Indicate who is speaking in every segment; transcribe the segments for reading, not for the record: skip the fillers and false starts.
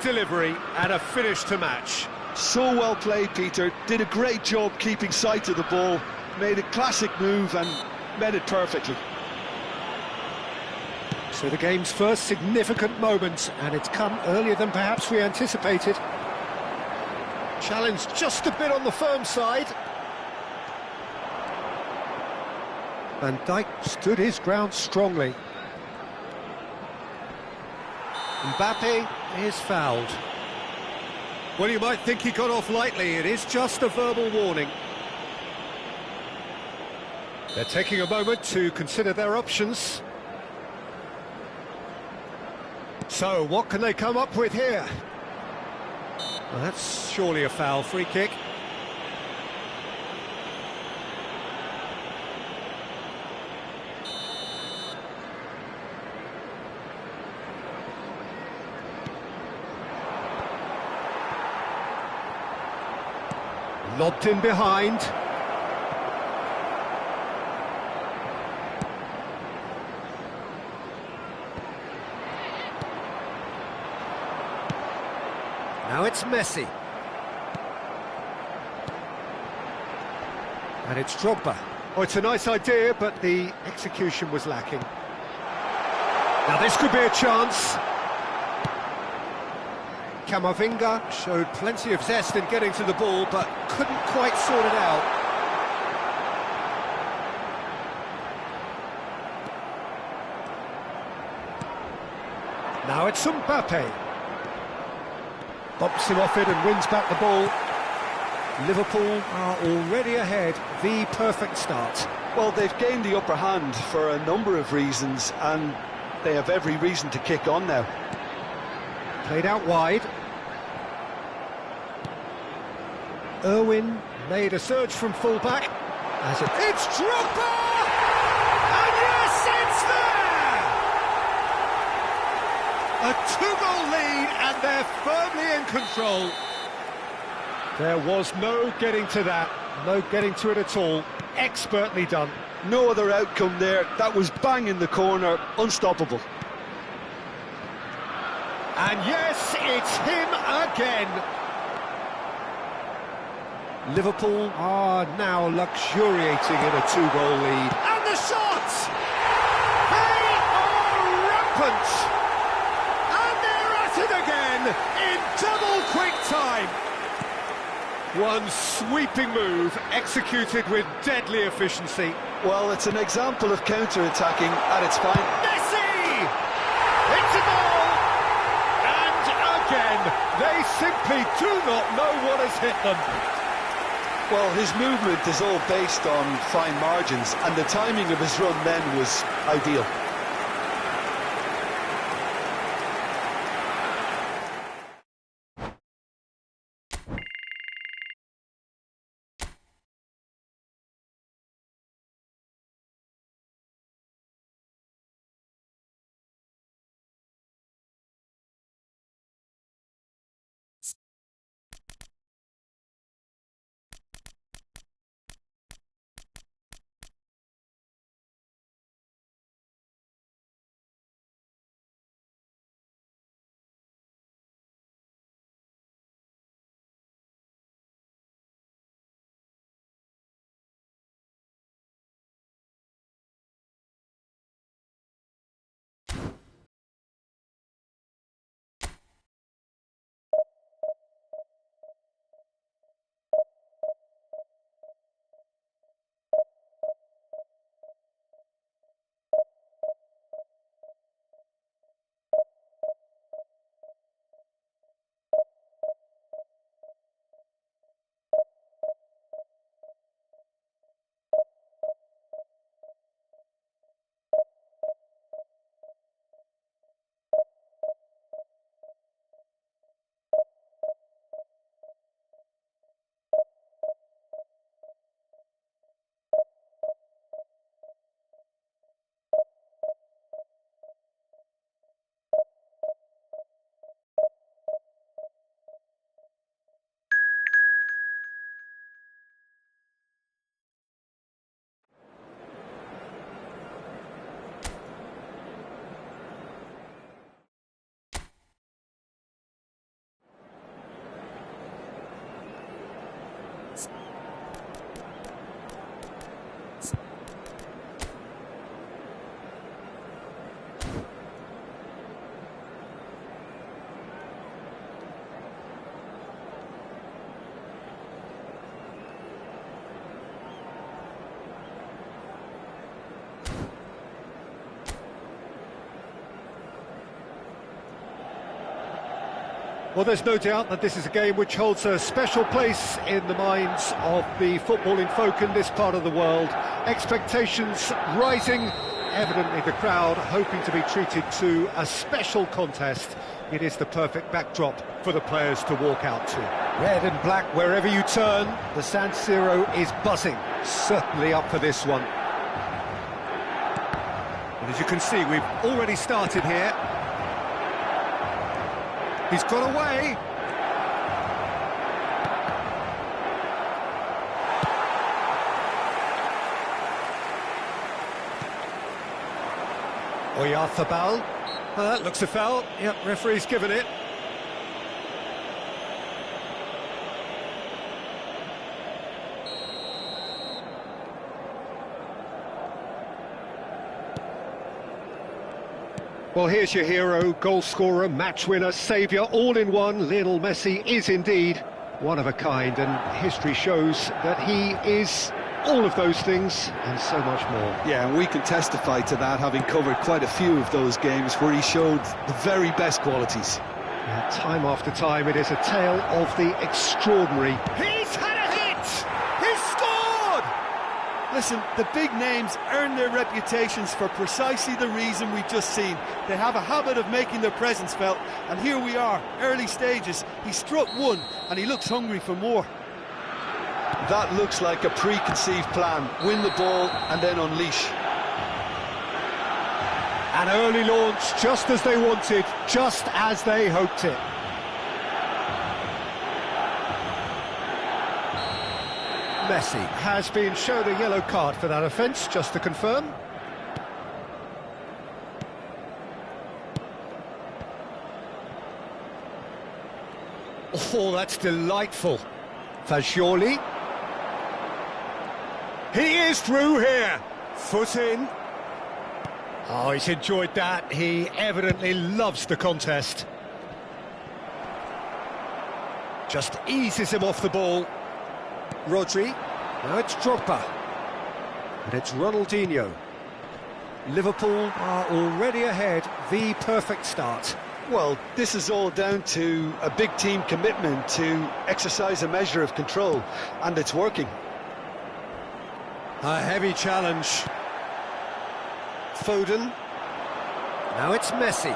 Speaker 1: Delivery and a finish to match.
Speaker 2: So well played, Peter. Did a great job keeping sight of the ball, made a classic move and met it perfectly.
Speaker 1: So the game's first significant moment, and it's come earlier than perhaps we anticipated. Challenge just a bit on the firm side. Van Dijk stood his ground strongly. Mbappe is fouled. Well, you might think he got off lightly. It is just a verbal warning. They're taking a moment to consider their options. So, what can they come up with here? Well, that's surely a foul. Free kick. Lobbed in behind. Now it's Messi. And it's Drogba. Oh, it's a nice idea, but the execution was lacking. Now this could be a chance. Camavinga showed plenty of zest in getting to the ball, but couldn't quite sort it out. Now it's Mbappe. Bumps him off it and wins back the ball. Liverpool are already ahead. The perfect start.
Speaker 2: Well, they've gained the upper hand for a number of reasons, and they have every reason to kick on now.
Speaker 1: Played out wide. Irwin made a surge from full-back. It's Drogba! And yes, it's there! A two-goal lead, and they're firmly in control. There was no getting to that, no getting to it at all. Expertly done.
Speaker 2: No other outcome there. That was bang in the corner, unstoppable.
Speaker 1: And yes, it's him again. Liverpool are now luxuriating in a two-goal lead. And the shots! They are rampant! And they're at it again in double quick time. One sweeping move executed with deadly efficiency.
Speaker 2: Well, it's an example of counter-attacking at its finest.
Speaker 1: Messi! It's a goal! And again, they simply do not know what has hit them.
Speaker 2: Well, his movement is all based on fine margins, and the timing of his run then was ideal.
Speaker 1: Well, there's no doubt that this is a game which holds a special place in the minds of the footballing folk in this part of the world. Expectations rising, evidently the crowd hoping to be treated to a special contest. It is the perfect backdrop for the players to walk out to. Red and black wherever you turn, the San Siro is buzzing, certainly up for this one. And as you can see, we've already started here. He's got away. Oyarzabal. That looks a foul. Yep, referee's given it. Well, here's your hero, goal scorer, match winner, saviour, all in one. Lionel Messi is indeed one of a kind, and history shows that he is all of those things and so much more.
Speaker 2: Yeah, and we can testify to that, having covered quite a few of those games where he showed the very best qualities.
Speaker 1: Yeah, time after time, it is a tale of the extraordinary. He's had a hit! He's scored!
Speaker 2: Listen, the big names earn their reputations for precisely the reason we've just seen. They have a habit of making their presence felt, and here we are, early stages. He struck one, and he looks hungry for more. That looks like a preconceived plan. Win the ball and then unleash.
Speaker 1: An early launch, just as they wanted, just as they hoped it. Messi has been shown a yellow card for that offence, just to confirm. Oh, that's delightful. Fagioli. He is through here. Foot in. Oh, he's enjoyed that. He evidently loves the contest. Just eases him off the ball. Rodri. Now it's Drogba. And it's Ronaldinho. Liverpool are already ahead. The perfect start.
Speaker 2: Well, this is all down to a big team commitment to exercise a measure of control, and it's working.
Speaker 1: A heavy challenge. Foden. Now it's Messi.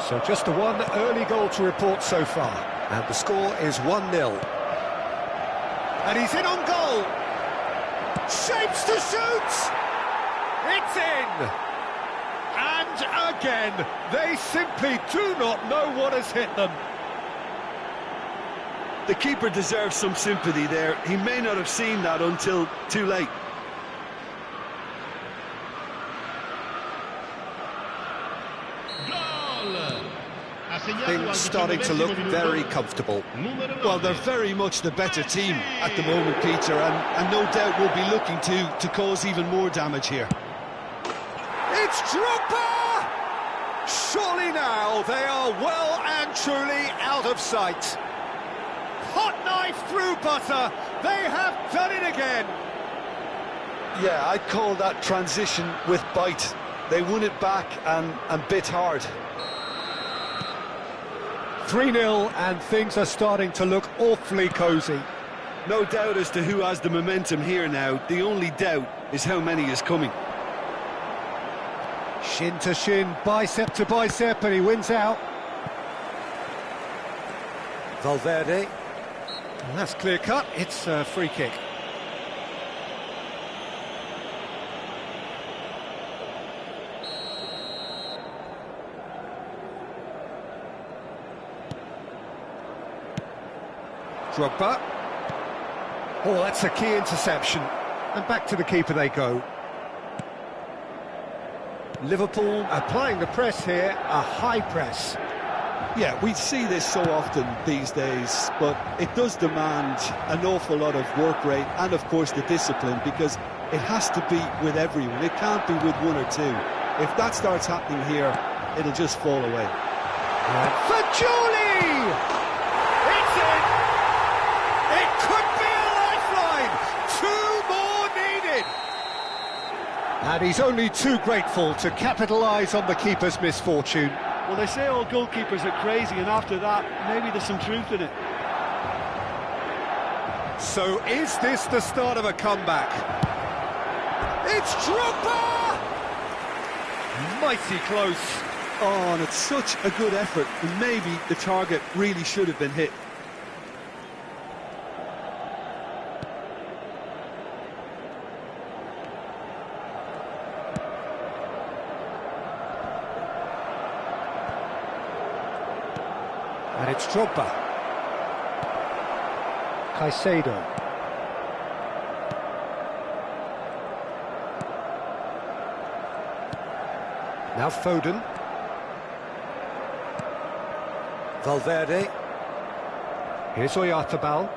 Speaker 1: So just the one early goal to report so far. And the score is 1-0. And he's in on goal. Shapes to shoot. It's in. And again, they simply do not know what has hit them.
Speaker 2: The keeper deserves some sympathy there. He may not have seen that until too late.
Speaker 1: Things starting to look very comfortable.
Speaker 2: Well, they're very much the better team at the moment, Peter, and no doubt will be looking to cause even more damage here.
Speaker 1: It's Drogba! Surely now they are well and truly out of sight. Hot knife through butter. They have done it again.
Speaker 2: Yeah, I'd call that transition with bite. They won it back and bit hard.
Speaker 1: 3-0 and things are starting to look awfully cosy.
Speaker 2: No doubt as to who has the momentum here now. The only doubt is how many is coming.
Speaker 1: Shin to shin, bicep to bicep, and he wins out. Valverde. And that's clear cut, it's a free kick. Drogba. Oh, that's a key interception. And back to the keeper they go. Liverpool applying the press here, a high press.
Speaker 2: Yeah, we see this so often these days, but it does demand an awful lot of work rate and, of course, the discipline, because it has to be with everyone. It can't be with one or two. If that starts happening here, it'll just fall away.
Speaker 1: Fagioli! It's in! It could be a lifeline! Two more needed! And he's only too grateful to capitalise on the keeper's misfortune.
Speaker 2: Well, they say all goalkeepers are crazy, and after that, maybe there's some truth in it.
Speaker 1: So is this the start of a comeback? It's Drogba! Mighty close.
Speaker 2: Oh, and it's such a good effort, and maybe the target really should have been hit.
Speaker 1: And it's Drogba. Caicedo. Now Foden. Valverde. Here's Oyarzabal.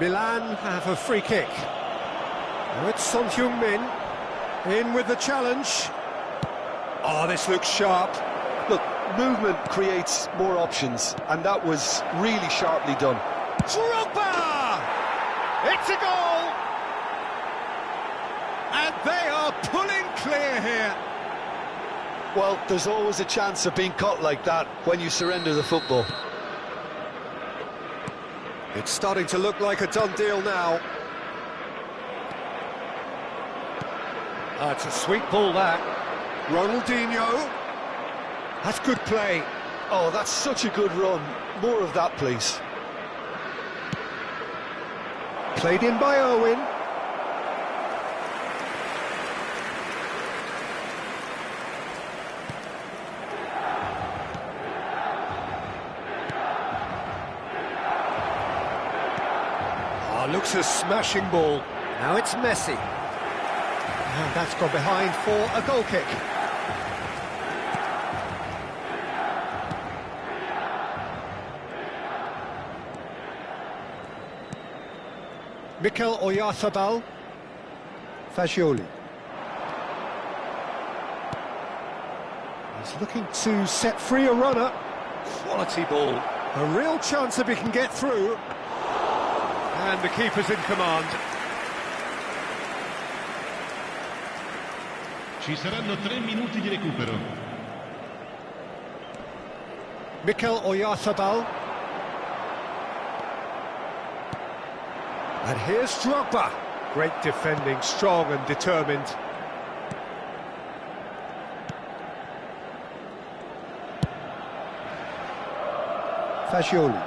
Speaker 1: Milan have a free kick. Now it's Son Heung-min. In with the challenge. Oh, this looks sharp.
Speaker 2: Look, movement creates more options, and that was really sharply done.
Speaker 1: Drogba! It's a goal! And they are pulling clear here.
Speaker 2: Well, there's always a chance of being caught like that when you surrender the football.
Speaker 1: It's starting to look like a done deal now. It's a sweet ball, that. Ronaldinho. That's good play.
Speaker 2: Oh, that's such a good run. More of that, please.
Speaker 1: Played in by Owen. Oh, looks a smashing ball. Now it's Messi. And that's gone behind for a goal kick. Mikel Oyarzabal. Fagioli. He's looking to set free a runner. Quality ball. A real chance if he can get through. And the keeper's in command.
Speaker 3: Ci saranno 3 minuti di recupero.
Speaker 1: Mikel Oyarzabal. And here's Drogba. Great defending, strong and determined. Fagioli.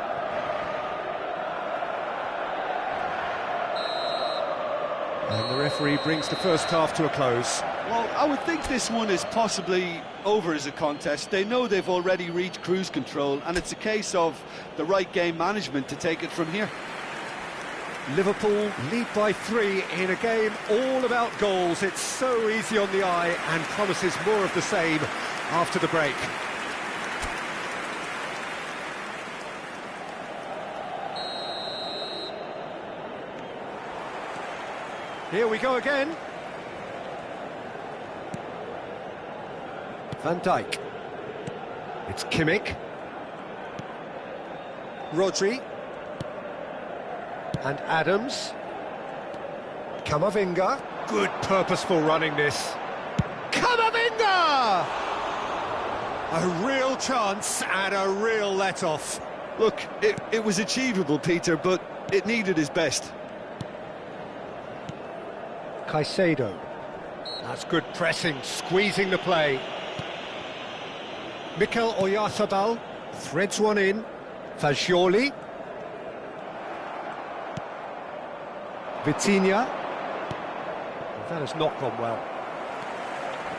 Speaker 1: And the referee brings the first half to a close.
Speaker 2: Well, I would think this one is possibly over as a contest. They know they've already reached cruise control, and it's a case of the right game management to take it from here.
Speaker 1: Liverpool lead by 3 in a game all about goals. It's so easy on the eye and promises more of the same after the break. Here we go again. Van Dijk. It's Kimmich. Rodri. And Adams. Camavinga. Good purposeful running this. Camavinga! A real chance and a real let-off.
Speaker 2: Look, it was achievable, Peter, but it needed his best.
Speaker 1: Caicedo. That's good pressing, squeezing the play. Mikel Oyarzabal threads one in. Fagioli. Vitinha. That has not gone well.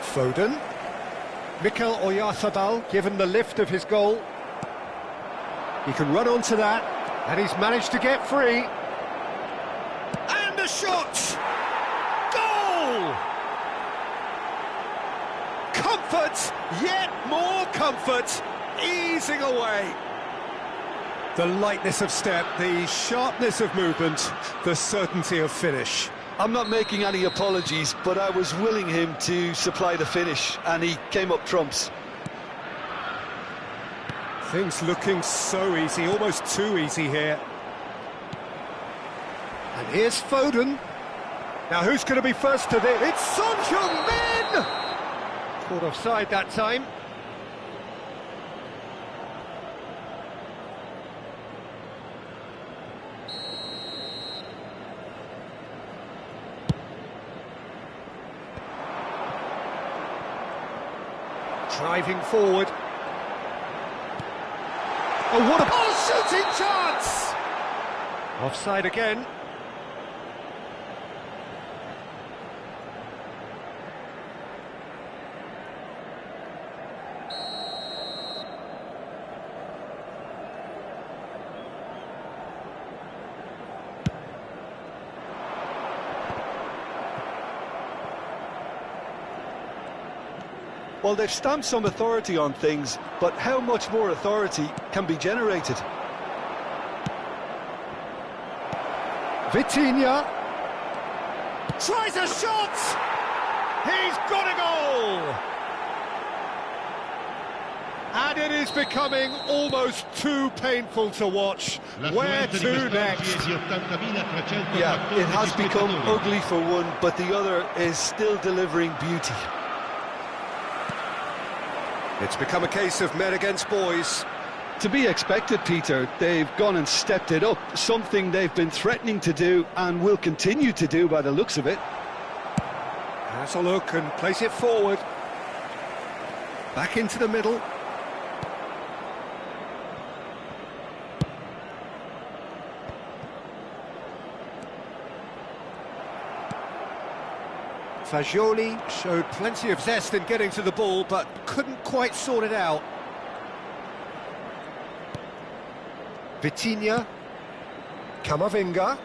Speaker 1: Foden. Mikel Oyarzabal given the lift of his goal. He can run onto that, and he's managed to get free. And a shot! Goal! Comfort, yet more comfort, easing away. The lightness of step, the sharpness of movement, the certainty of finish.
Speaker 2: I'm not making any apologies, but I was willing him to supply the finish, and he came up trumps.
Speaker 1: Things looking so easy, almost too easy here. And here's Foden. Now who's going to be first to this? It's Son Heung-min! Caught offside that time. Driving forward. Oh, what a shooting chance! Offside again.
Speaker 2: Well, they've stamped some authority on things, but how much more authority can be generated?
Speaker 1: Vitinha tries a shot! He's got a goal! And it is becoming almost too painful to watch. Where to next?
Speaker 2: Yeah, it has become ugly for one, but the other is still delivering beauty.
Speaker 1: It's become a case of men against boys.
Speaker 2: To be expected, Peter. They've gone and stepped it up, something they've been threatening to do and will continue to do by the looks of it.
Speaker 1: Has a look and plays it forward. Back into the middle. Fagioli showed plenty of zest in getting to the ball, but couldn't quite sort it out. Vitinha. Camavinga.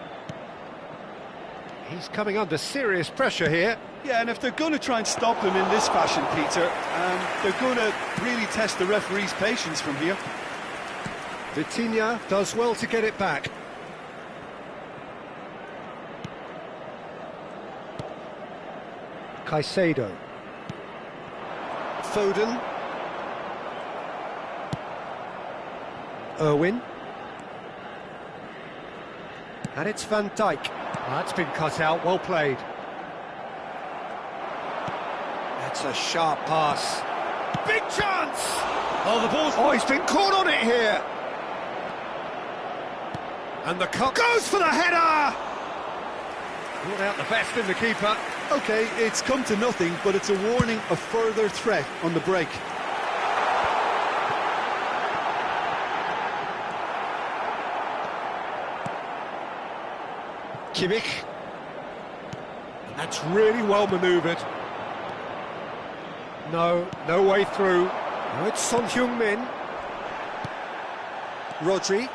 Speaker 1: He's coming under serious pressure here.
Speaker 2: Yeah, and if they're going to try and stop him in this fashion, Peter, they're going to really test the referee's patience from here.
Speaker 1: Vitinha does well to get it back. Caicedo. Foden. Irwin. And it's Van Dijk. That's been cut out, well played. That's a sharp pass. Big chance! Oh, the ball's... Oh, he's been caught on it here! And the cut goes for the header! Brought out the best in the keeper.
Speaker 2: OK, it's come to nothing, but it's a warning of further threat on the break.
Speaker 1: Kimmich. That's really well manoeuvred. No way through. Now it's Son Heung-min. Rodri.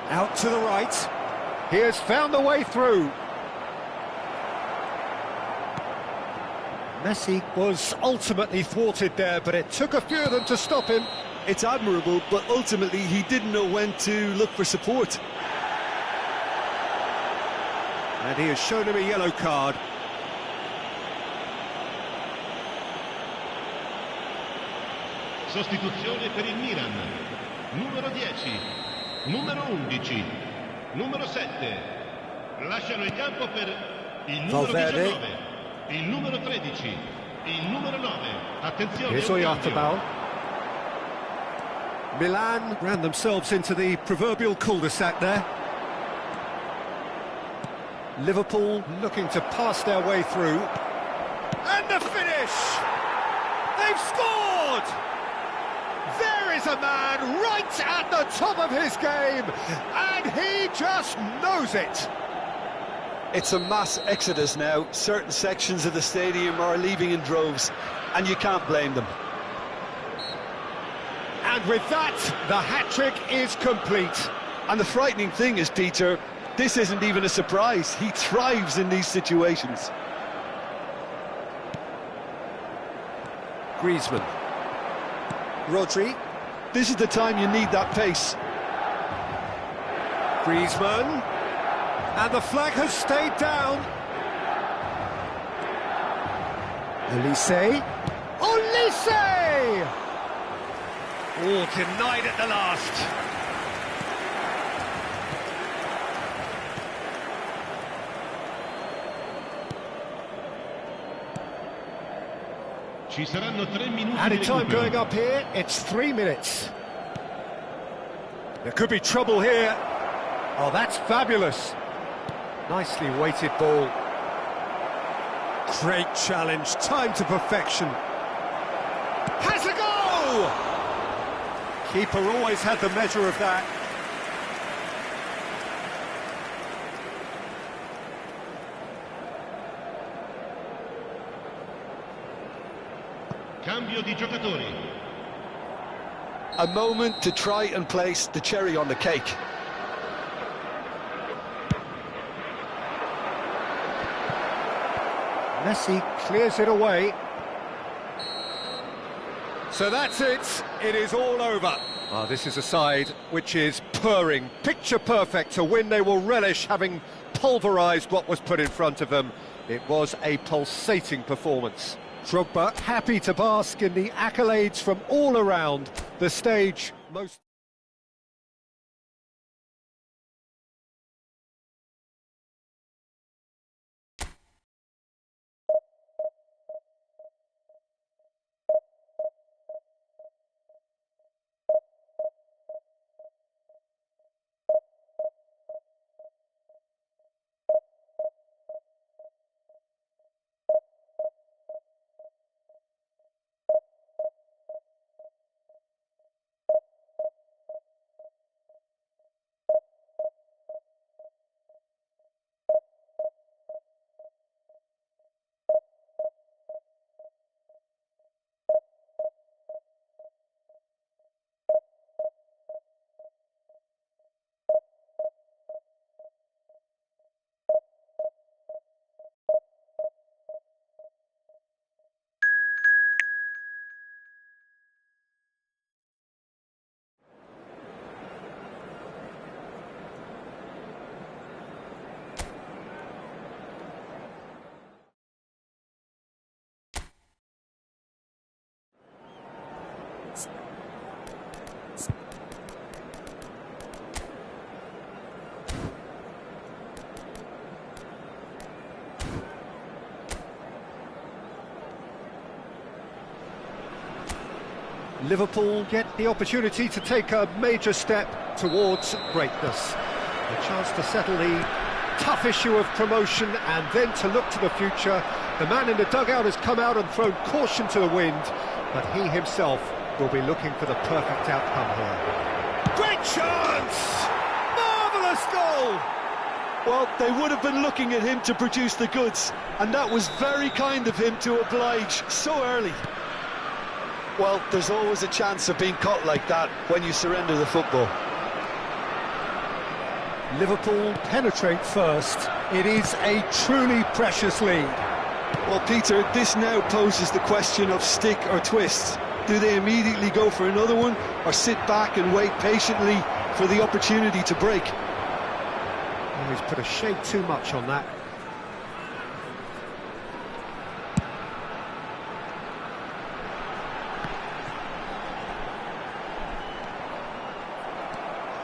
Speaker 1: Out to the right. He has found the way through. Messi was ultimately thwarted there, but it took a few of them to stop him.
Speaker 2: It's admirable, but ultimately he didn't know when to look for support.
Speaker 1: And he has shown him a yellow card.
Speaker 3: Sostituzione per il Milan. Numero 10, numero 11, numero 7. Lasciano il campo per il numero
Speaker 1: Valverde.
Speaker 3: 19, il numero 13, il numero 9. Attenzione.
Speaker 1: Here's Oyarzabal. Milan ran themselves into the proverbial cul-de-sac there. Liverpool looking to pass their way through. And the finish! They've scored! There is a man right at the top of his game, and he just knows it.
Speaker 2: It's a mass exodus now. Certain sections of the stadium are leaving in droves, and you can't blame them.
Speaker 1: And with that, the hat-trick is complete.
Speaker 2: And the frightening thing is, Peter, this isn't even a surprise. He thrives in these situations.
Speaker 1: Griezmann. Rodri.
Speaker 2: This is the time you need that pace.
Speaker 1: Griezmann. And the flag has stayed down. Olise. Olise! Oh, denied at the last.
Speaker 3: Ci saranno 3 minuti
Speaker 1: Added
Speaker 3: di
Speaker 1: time
Speaker 3: recupero.
Speaker 1: going up here, it's 3 minutes. There could be trouble here. Oh, that's fabulous. Nicely weighted ball. Great challenge, time to perfection. Has a goal! Keeper always had the measure of that.
Speaker 3: Cambio di giocatori.
Speaker 2: A moment to try and place the cherry on the cake.
Speaker 1: Messi clears it away. So that's it, it is all over. Ah, this is a side which is purring, picture perfect, a win they will relish, having pulverised what was put in front of them. It was a pulsating performance. Drogba happy to bask in the accolades from all around the stage. Most Liverpool get the opportunity to take a major step towards greatness. A chance to settle the tough issue of promotion and then to look to the future. The man in the dugout has come out and thrown caution to the wind, but he himself will be looking for the perfect outcome here. Great chance! Marvellous goal!
Speaker 2: Well, they would have been looking at him to produce the goods, and that was very kind of him to oblige so early. Well, there's always a chance of being caught like that when you surrender the football.
Speaker 1: Liverpool penetrate first. It is a truly precious lead.
Speaker 2: Well, Peter, this now poses the question of stick or twist. Do they immediately go for another one, or sit back and wait patiently for the opportunity to break?
Speaker 1: Oh, he's put a shade too much on that.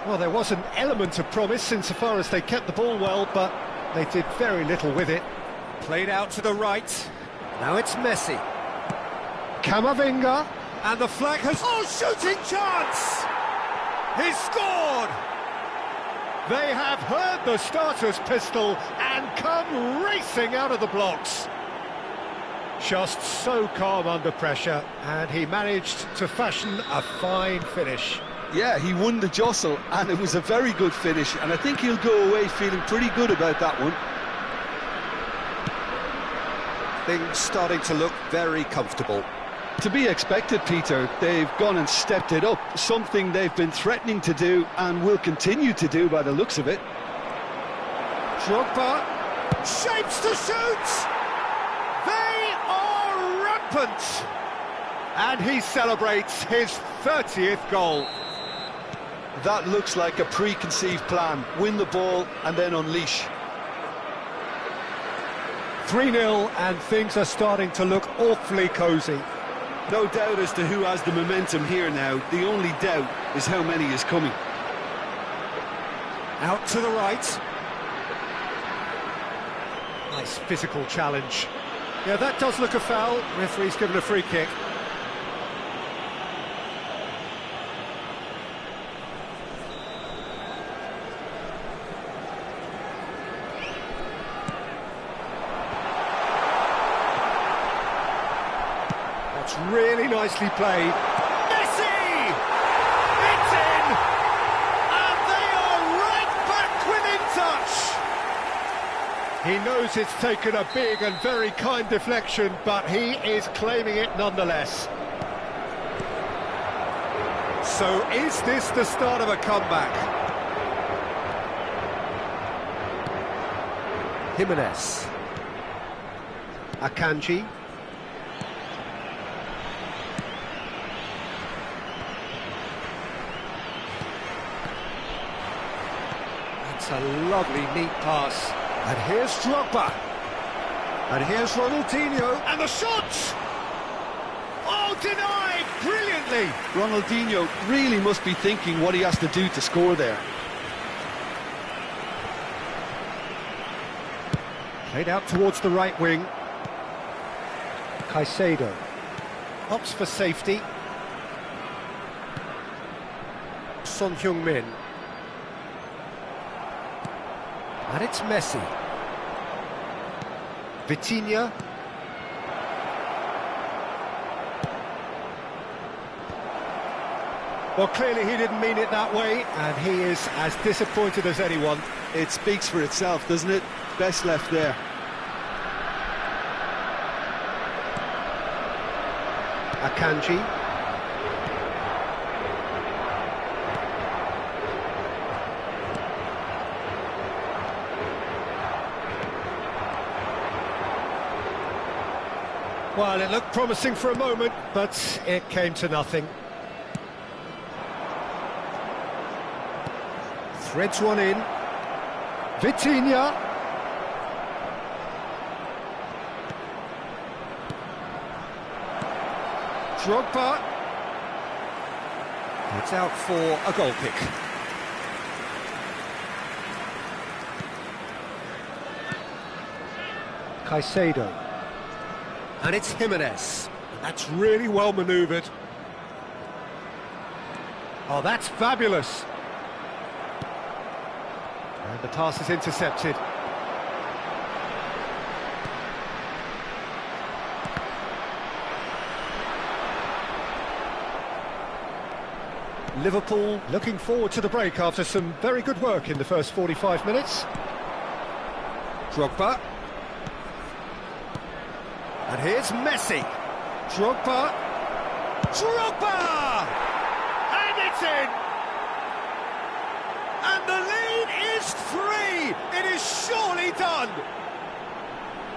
Speaker 1: Well, there was an element of promise insofar as they kept the ball well, but they did very little with it. Played out to the right. Now it's Messi. Camavinga. And the flag has... Oh, shooting chance! He's scored! They have heard the starter's pistol and come racing out of the blocks. Just so calm under pressure, and he managed to fashion a fine finish.
Speaker 2: Yeah, he won the jostle, and it was a very good finish, and I think he'll go away feeling pretty good about that one.
Speaker 1: Things starting to look very comfortable.
Speaker 2: To be expected, Peter. They've gone and stepped it up, something they've been threatening to do and will continue to do by the looks of it.
Speaker 1: Drogba shapes to shoot! They are rampant! And he celebrates his 30th goal.
Speaker 2: That looks like a preconceived plan. Win the ball and then unleash.
Speaker 1: 3-0 and things are starting to look awfully cosy.
Speaker 2: No doubt as to who has the momentum here now. The only doubt is how many is coming.
Speaker 1: Out to the right. Nice physical challenge. Yeah, that does look a foul. Referee's given a free kick. That's really nicely played. Messi! It's in! And they are right back within touch! He knows it's taken a big and very kind deflection, but he is claiming it nonetheless. So is this the start of a comeback? Jimenez. Akanji. That's a lovely, neat pass. And here's Drogba. And here's Ronaldinho. And the shot! Oh, denied! Brilliantly!
Speaker 2: Ronaldinho really must be thinking what he has to do to score there.
Speaker 1: Played out towards the right wing. Caicedo. Opts for safety. Son Heung-min. And it's Messi. Vitinha. Well, clearly he didn't mean it that way, and he is as disappointed as anyone.
Speaker 2: It speaks for itself, doesn't it? Best left there.
Speaker 1: Akanji. Well, it looked promising for a moment, but it came to nothing. Threads one in. Vitinha. Drogba. It's out for a goal kick. Caicedo. And it's Jimenez. That's really well manoeuvred. Oh, that's fabulous. And the pass is intercepted. Liverpool looking forward to the break after some very good work in the first 45 minutes. Drogba. And here's Messi. Drogba. Drogba! And it's in! And the lead is 3! It is surely done!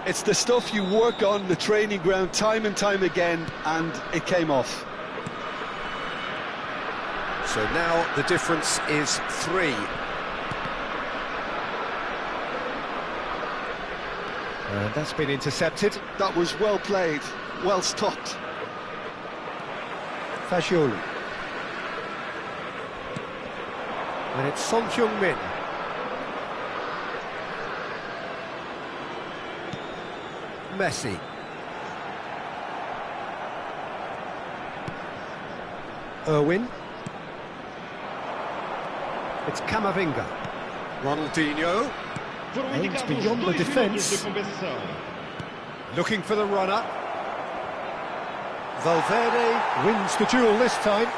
Speaker 2: It's the stuff you work on the training ground time and time again, and it came off.
Speaker 1: So now the difference is 3. And that's been intercepted.
Speaker 2: That was well played, well stopped.
Speaker 1: Fagioli. And it's Son Heung-min. Messi. Irwin. It's Camavinga. Ronaldinho. Aims beyond the defence. Looking for the runner. Valverde wins the duel this time.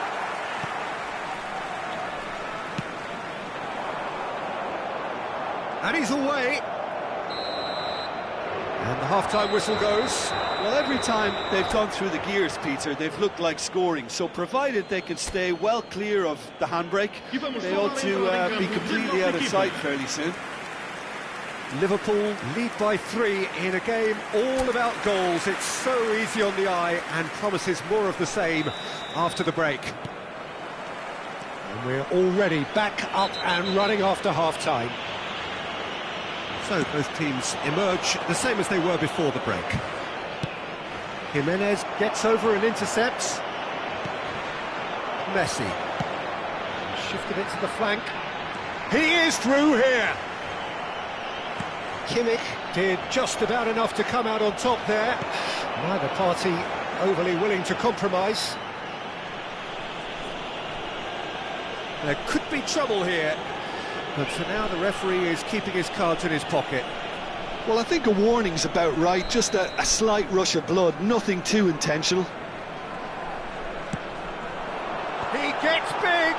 Speaker 1: And he's away. And the half-time whistle goes.
Speaker 2: Well, every time they've gone through the gears, Peter, they've looked like scoring. So provided they can stay well clear of the handbrake, they ought to be completely out of sight fairly soon.
Speaker 1: Liverpool lead by 3 in a game all about goals. It's so easy on the eye and promises more of the same after the break. And we're already back up and running after half-time. So both teams emerge the same as they were before the break. Jimenez gets over and intercepts. Messi. Shifted it to the flank. He is through here. Kimmich Did just about enough to come out on top there. Neither party overly willing to compromise. There could be trouble here, but for now the referee is keeping his cards in his pocket.
Speaker 2: Well, I think a warning's about right, just a slight rush of blood, nothing too intentional.
Speaker 1: He gets big!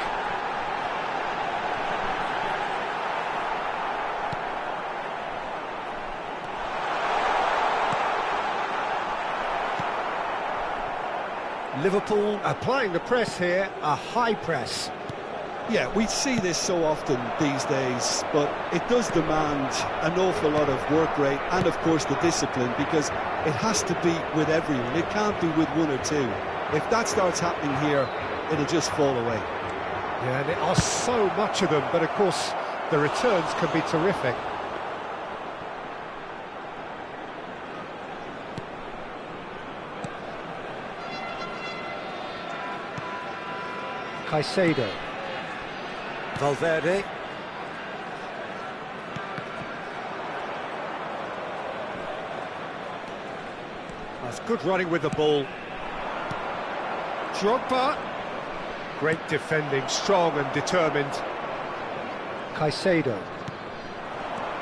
Speaker 1: Liverpool applying the press here, a high press.
Speaker 2: Yeah, we see this so often these days, but it does demand an awful lot of work rate and, of course, the discipline, because it has to be with everyone. It can't be with one or two. If that starts happening here, it'll just fall away.
Speaker 1: Yeah, and there are so much of them, but of course the returns can be terrific. Caicedo. Valverde. That's good running with the ball. Drogba. Great defending, strong and determined. Caicedo.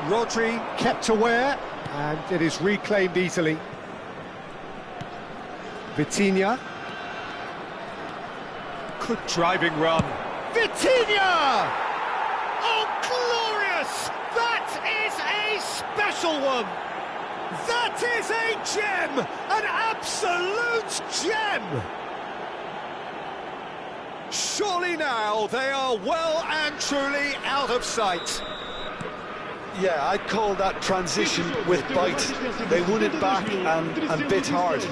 Speaker 1: Rodri kept aware, and it is reclaimed easily. Vitinha. Good driving run. Vitinha! Oh, glorious! That is a special one! That is a gem! An absolute gem! Surely now they are well and truly out of sight.
Speaker 2: Yeah, I'd call that transition with bite. They won it back and bit hard.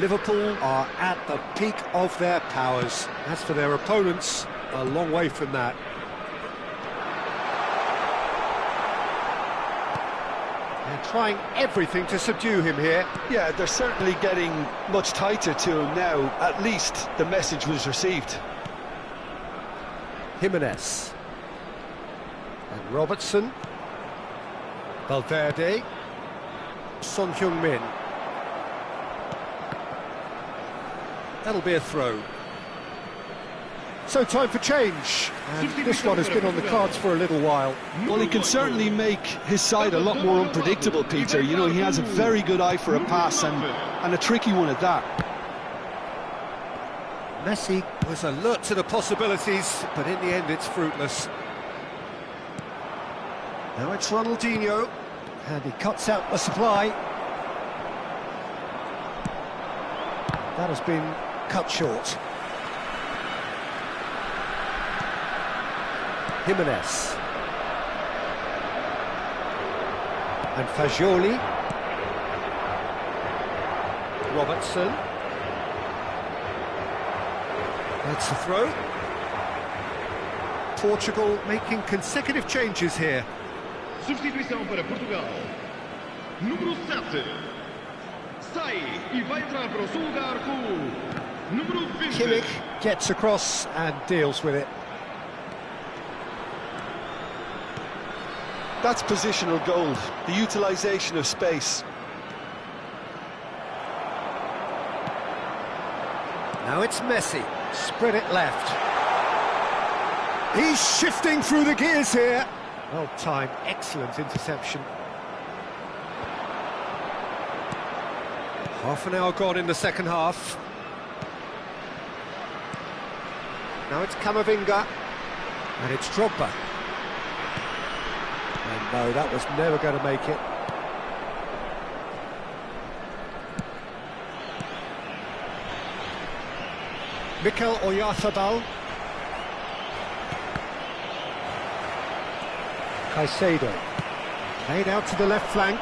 Speaker 1: Liverpool are at the peak of their powers. As for their opponents, a long way from that. They're trying everything to subdue him here.
Speaker 2: Yeah, they're certainly getting much tighter to him now. At least the message was received.
Speaker 1: Jimenez. And Robertson. Valverde. Son Heung-min. That'll be a throw. So time for change, and this one has been on the cards for a little while.
Speaker 2: Well, he can certainly make his side a lot more unpredictable, Peter. You know, he has a very good eye for a pass, and a tricky one at that.
Speaker 1: Messi was alert to the possibilities, but in the end it's fruitless. Now it's Ronaldinho, and he cuts out the supply. That has been cut short. Jimenez. And Fagioli. Robertson. That's the throw. Portugal making consecutive changes here.
Speaker 3: Substituição para Portugal. Número 7. Sai e vai entrar para o seu lugar com o número 20.
Speaker 1: Kimmich gets across and deals with it.
Speaker 2: That's positional gold, the utilisation of space.
Speaker 1: Now it's Messi, spread it left. He's shifting through the gears here. Well timed, excellent interception. Half an hour gone in the second half. Now it's Camavinga, and it's Drogba. And no, that was never going to make it. Mikel Oyarzabal. Caicedo. Played out to the left flank.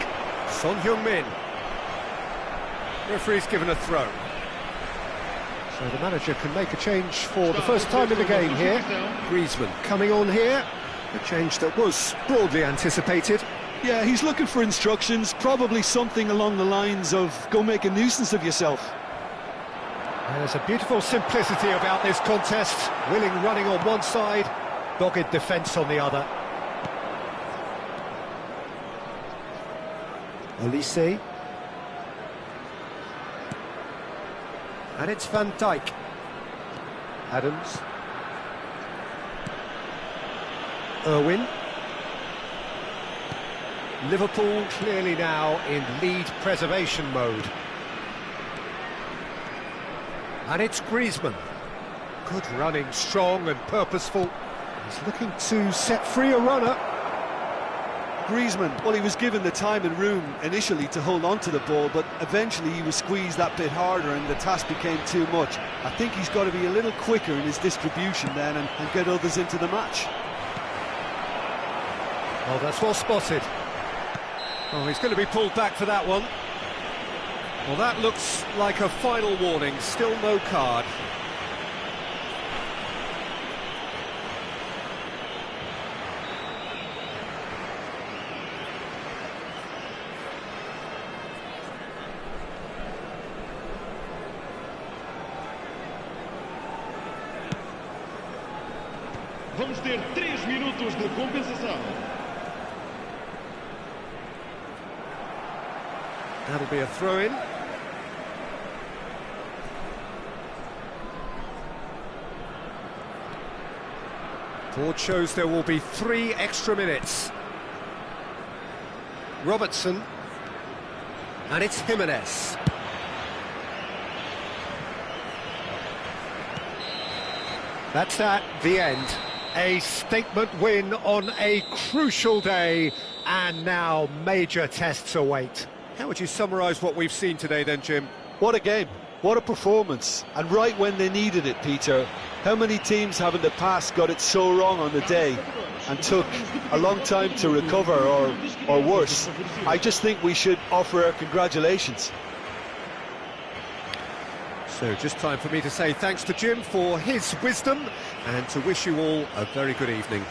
Speaker 1: Son Heung-min. Referee's given a throw. So the manager can make a change for the first time in the game here. Griezmann coming on here. A change that was broadly anticipated.
Speaker 2: Yeah, he's looking for instructions, probably something along the lines of go make a nuisance of yourself.
Speaker 1: There's a beautiful simplicity about this contest. Willing running on one side, dogged defence on the other. Elise. And it's Van Dijk. Adams. Irwin. Liverpool clearly now in lead preservation mode. And it's Griezmann. Good running, strong and purposeful. He's looking to set free a runner.
Speaker 2: Griezmann, well, he was given the time and room initially to hold on to the ball, but eventually he was squeezed that bit harder and the task became too much. I think he's got to be a little quicker in his distribution then and get others into the match.
Speaker 1: Oh, that's well spotted. Oh, he's going to be pulled back for that one. Well, that looks like a final warning, still no card.
Speaker 3: Vamos ter 3 minutos de compensação.
Speaker 1: That'll be a throw-in. Board shows there will be 3 extra minutes. Robertson. And it's Jimenez. That's the end. A statement win on a crucial day, and now major tests await. How would you summarise what we've seen today then, Jim?
Speaker 2: What a game, what a performance, and right when they needed it, Peter. How many teams have in the past got it so wrong on the day and took a long time to recover, or worse? I just think we should offer our congratulations.
Speaker 1: So just time for me to say thanks to Jim for his wisdom and to wish you all a very good evening.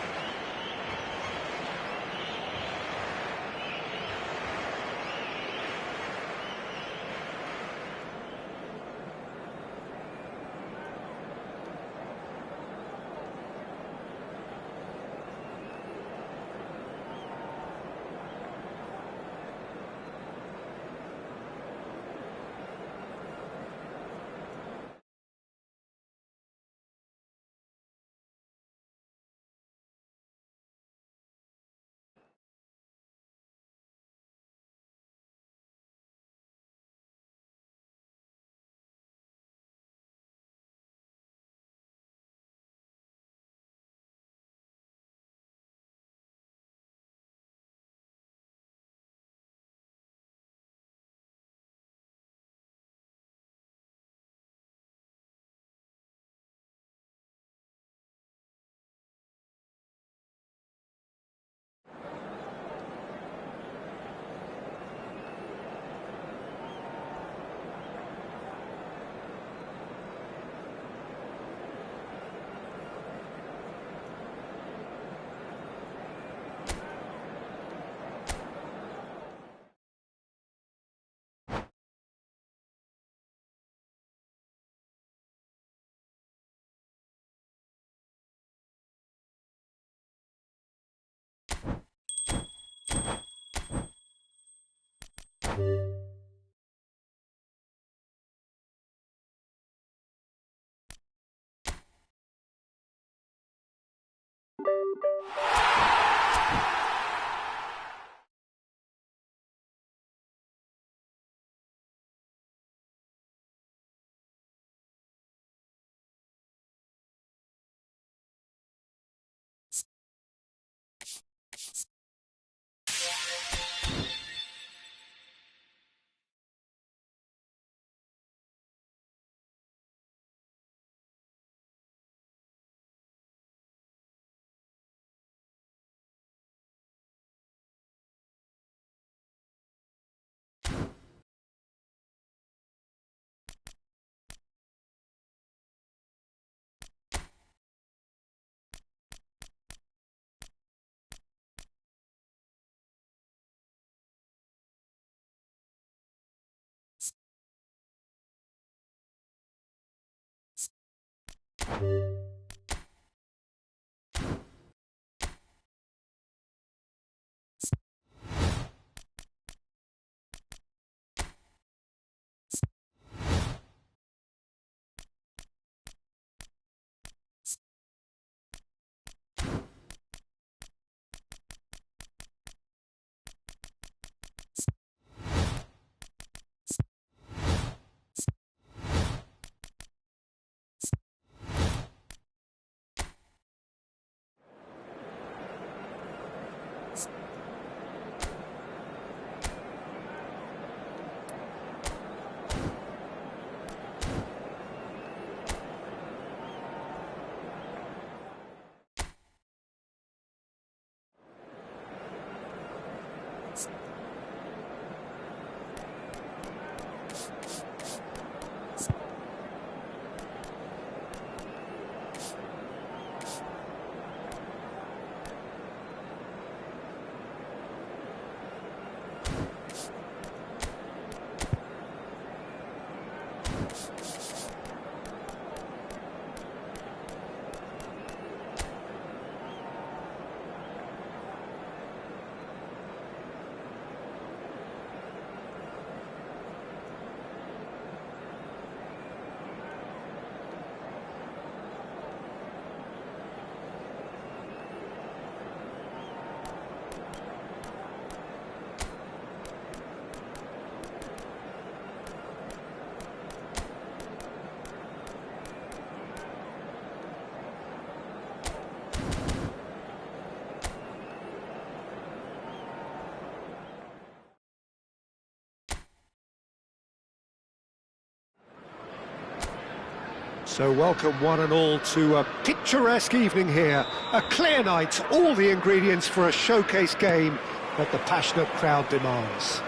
Speaker 1: So welcome one and all to a picturesque evening here. A clear night, all the ingredients for a showcase game that the passionate crowd demands.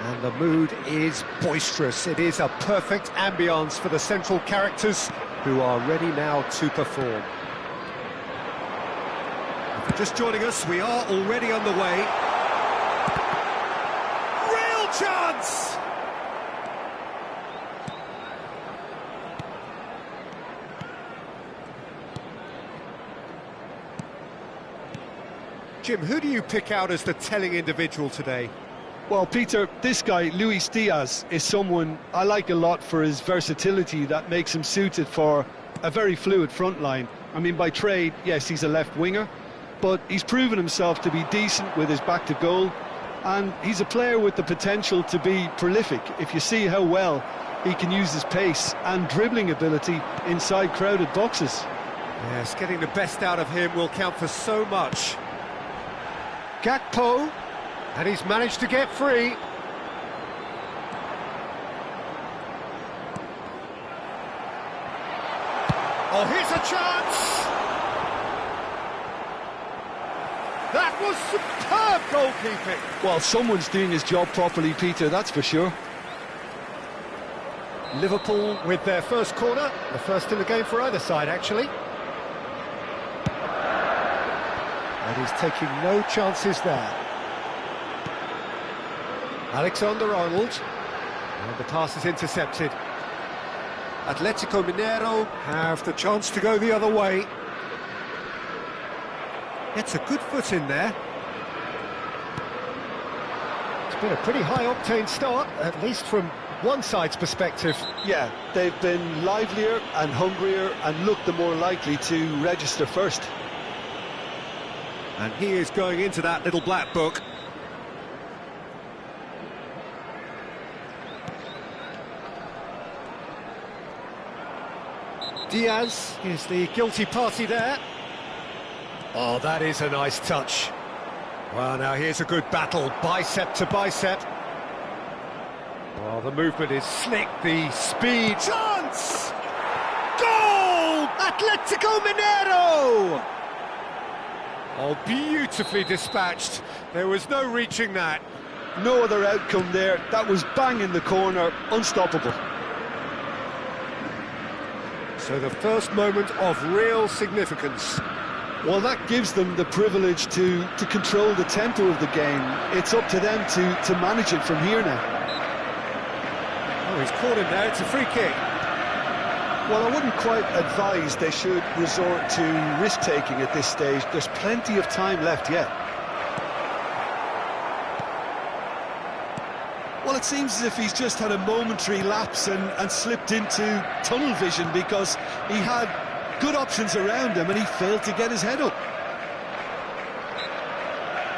Speaker 1: And the mood is boisterous. It is a perfect ambience for the central characters who are ready now to perform. If you're just joining us, we are already on the way. Real chance! Jim, who do you pick out as the telling individual today?
Speaker 2: Well, Peter, this guy, Luis Diaz, is someone I like a lot for his versatility that makes him suited for a very fluid front line. I mean, by trade, yes, he's a left winger, but he's proven himself to be decent with his back to goal, and he's a player with the potential to be prolific if you see how well he can use his pace and dribbling ability inside crowded boxes.
Speaker 1: Yes, getting the best out of him will count for so much. Gakpo, and he's managed to get free. Oh, here's a chance! That was superb goalkeeping!
Speaker 2: Well, someone's doing his job properly, Peter, that's for sure.
Speaker 1: Liverpool with their first corner, the first in the game for either side, actually. And he's taking no chances there. Alexander-Arnold, and the pass is intercepted. Atletico Mineiro have the chance to go the other way. Gets a good foot in there. It's been a pretty high-octane start, at least from one side's perspective.
Speaker 2: Yeah, they've been livelier and hungrier and looked the more likely to register first.
Speaker 1: And he is going into that little black book. Diaz is the guilty party there. Oh, that is a nice touch. Well, now here's a good battle, bicep to bicep. Well, the movement is slick, the speed. Chance! Goal! Atletico Mineiro! Oh, beautifully dispatched. There was no reaching that.
Speaker 2: No other outcome there. That was bang in the corner, unstoppable.
Speaker 1: So the first moment of real significance.
Speaker 2: Well, that gives them the privilege to control the tempo of the game. It's up to them to manage it from here now.
Speaker 1: Oh, he's caught him there. It's a free kick.
Speaker 2: Well, I wouldn't quite advise they should resort to risk-taking at this stage. There's plenty of time left yet. Well, it seems as if he's just had a momentary lapse and slipped into tunnel vision because he had good options around him and he failed to get his head up.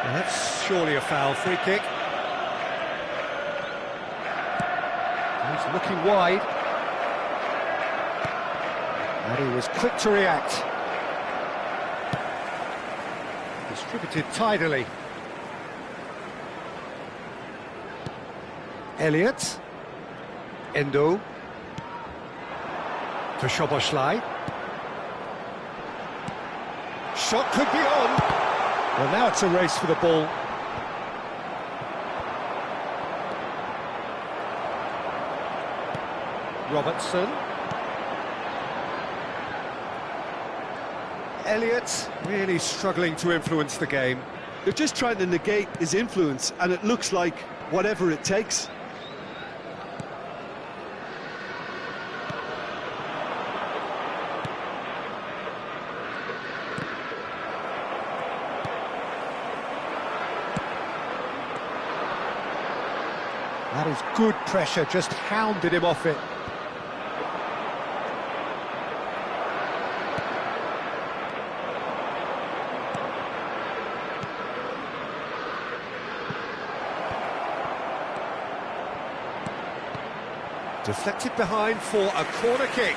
Speaker 1: Well, that's surely a foul. Free kick. He's looking wide. And he was quick to react. Distributed tidily. Elliott. Endo. To Szoboszlai. Shot could be on. Well, now it's a race for the ball. Robertson. Elliott really struggling to influence the game.
Speaker 2: They're just trying to negate his influence, and it looks like whatever it takes.
Speaker 1: That is good pressure, just hounded him off it. Deflected behind for a corner kick.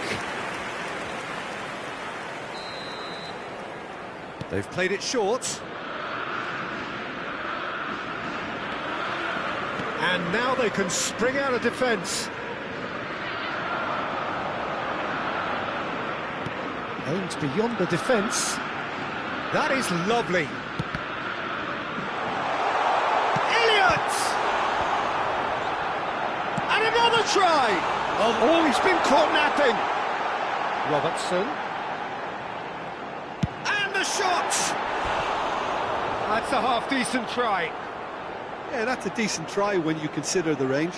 Speaker 1: They've played it short. And now they can spring out of defence. Aimed beyond the defence. That is lovely. Elliott! And another try! Oh, he's been caught napping. Robertson. And the shot! That's a half-decent try.
Speaker 2: Yeah, that's a decent try when you consider the range.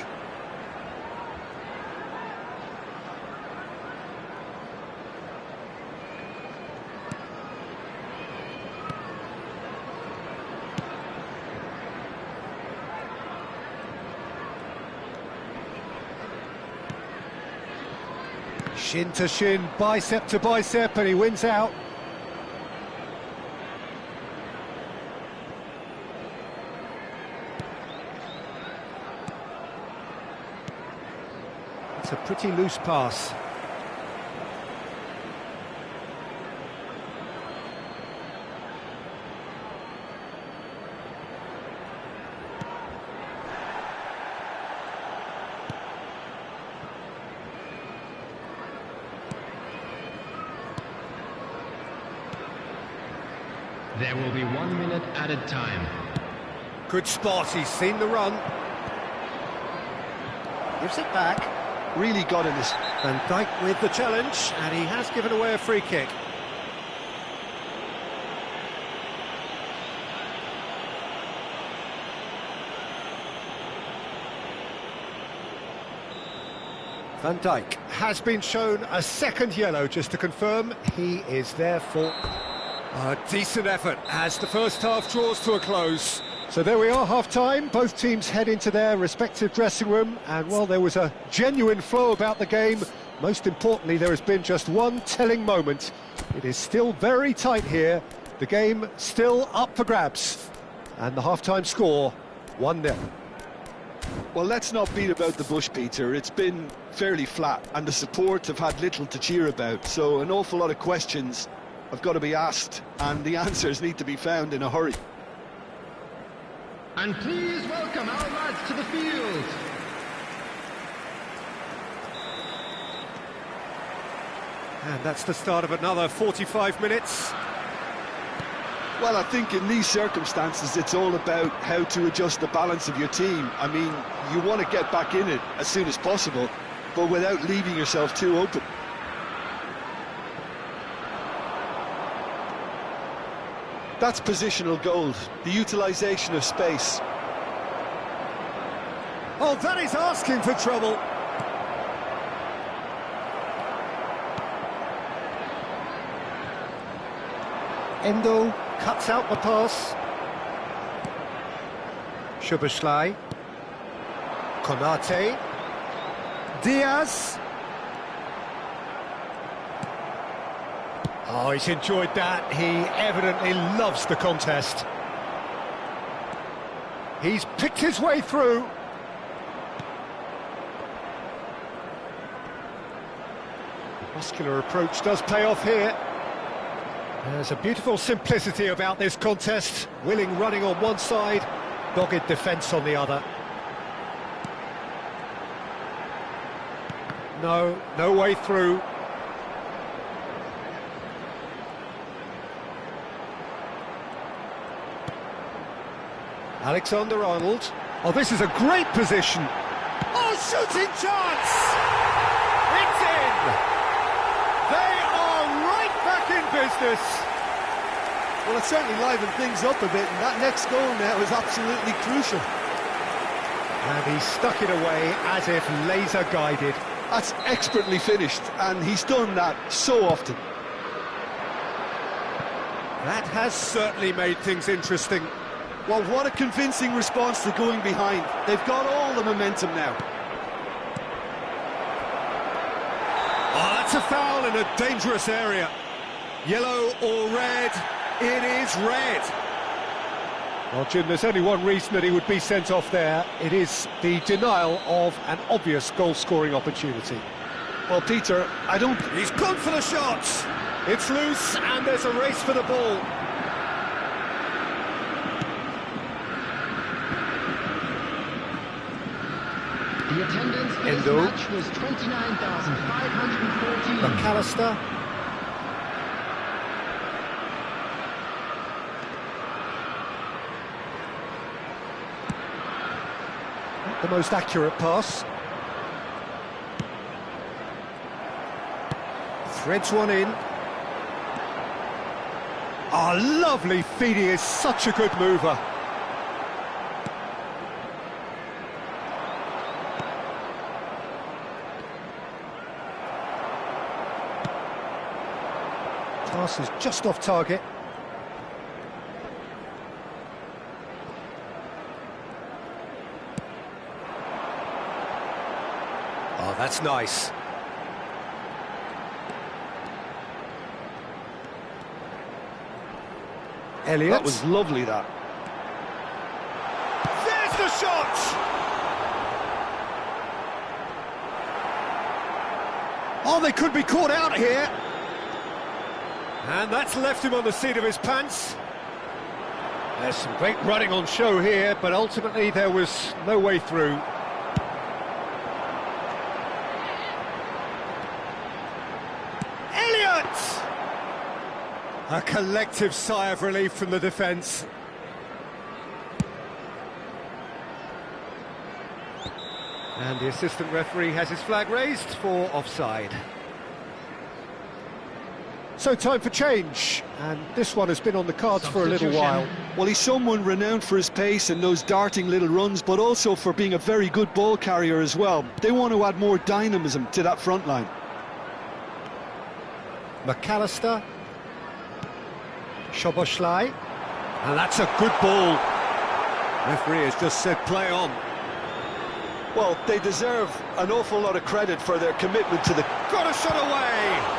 Speaker 1: Shin to shin, bicep to bicep, and he wins out. It's a pretty loose pass.
Speaker 3: There will be 1 minute added time.
Speaker 1: Good spot, he's seen the run. Gives it back.
Speaker 2: Really got in this.
Speaker 1: Van Dijk with the challenge, and he has given away a free kick. Van Dijk has been shown a second yellow, just to confirm he is there for a decent effort as the first half draws to a close. So there we are, half-time. Both teams head into their respective dressing room, and while there was a genuine flow about the game, most importantly there has been just one telling moment. It is still very tight here, the game still up for grabs, and the half-time score 1-0.
Speaker 2: Well, let's not beat about the bush, Peter. It's been fairly flat, and the support have had little to cheer about, so an awful lot of questions have got to be asked, and the answers need to be found in a hurry.
Speaker 3: And please welcome our lads to the field.
Speaker 1: And that's the start of another 45 minutes.
Speaker 2: Well, I think in these circumstances it's all about how to adjust the balance of your team. I mean, you want to get back in it as soon as possible, but without leaving yourself too open. That's positional gold, the utilisation of space.
Speaker 1: Oh, that is asking for trouble. Endo cuts out the pass. Szoboszlai. Konate. Diaz. Oh, he's enjoyed that. He evidently loves the contest. He's picked his way through. Muscular approach does pay off here. There's a beautiful simplicity about this contest. Willing running on one side, dogged defence on the other. No way through. Alexander-Arnold. Oh, this is a great position. Oh, shooting chance! It's in! They are right back in business.
Speaker 2: Well, it certainly livened things up a bit, and that next goal now is absolutely crucial.
Speaker 1: And he stuck it away as if laser-guided.
Speaker 2: That's expertly finished, and he's done that so often.
Speaker 1: That has certainly made things interesting.
Speaker 2: Well, what a convincing response to going behind. They've got all the momentum now.
Speaker 1: Oh, that's a foul in a dangerous area. Yellow or red? It is red. Well, Jim, there's only one reason that he would be sent off there. It is the denial of an obvious goal-scoring opportunity.
Speaker 2: Well, Peter, I don't...
Speaker 1: He's gone for the shot. It's loose, and there's a race for the ball.
Speaker 3: The attendance for this
Speaker 1: Endo.
Speaker 3: match was 29,514.
Speaker 1: McAllister. the most accurate pass. Threads one in. Oh, lovely feed, he is such a good mover. Pass is just off target. Oh, that's nice. Elliott.
Speaker 2: That was lovely, that.
Speaker 1: There's the shot! Oh, they could be caught out here. And that's left him on the seat of his pants. There's some great running on show here, but ultimately there was no way through. Elliott! A collective sigh of relief from the defence. And the assistant referee has his flag raised for offside. So time for change, and this one has been on the cards for a little while.
Speaker 2: Well, he's someone renowned for his pace and those darting little runs, but also for being a very good ball carrier as well. They want to add more dynamism to that front line.
Speaker 1: McAllister. Szoboszlai. And that's a good ball. Referee has just said play on.
Speaker 2: Well, they deserve an awful lot of credit for their commitment to the...
Speaker 1: Got a shot away!